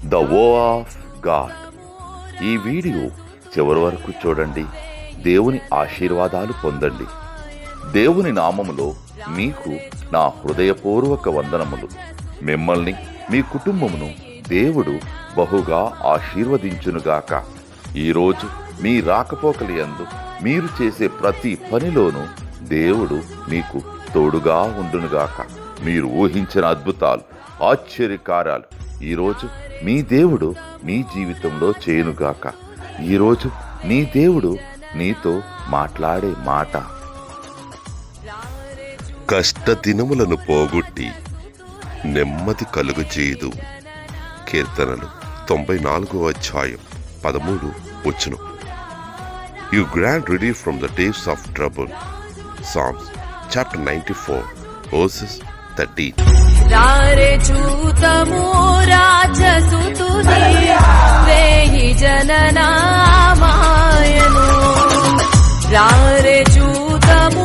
The వో of God. ఈ video చివరి వరకు చూడండి. దేవుని ఆశీర్వాదాలు పొందండి. దేవుని నామములో మీకు నా హృదయపూర్వక వందనములు. మిమ్మల్ని మీ కుటుంబమును దేవుడు బహుగా ఆశీర్వదించునుగాక. ఈరోజు మీ రాకపోకలి యందు మీరు చేసే ప్రతి పనిలోనూ దేవుడు మీకు తోడుగా ఉండునుగాక. మీరు ఊహించిన అద్భుతాలు, ఆశ్చర్యకార్యాలు ఈరోజు మీ దేవుడు మీ జీవితంలో చేయునుగాక. ఈరోజు నీ దేవుడు నీతో మాట్లాడే మాట. కష్ట దినములను పోగొట్టి నెమ్మది కలుగజేయదు. కీర్తనలు 94:13. You grant relief from the days of trouble. Psalms chapter 94 verses 13. రారే చూతము రాజసుతుని వేయి జననామాయను. రారే చూతము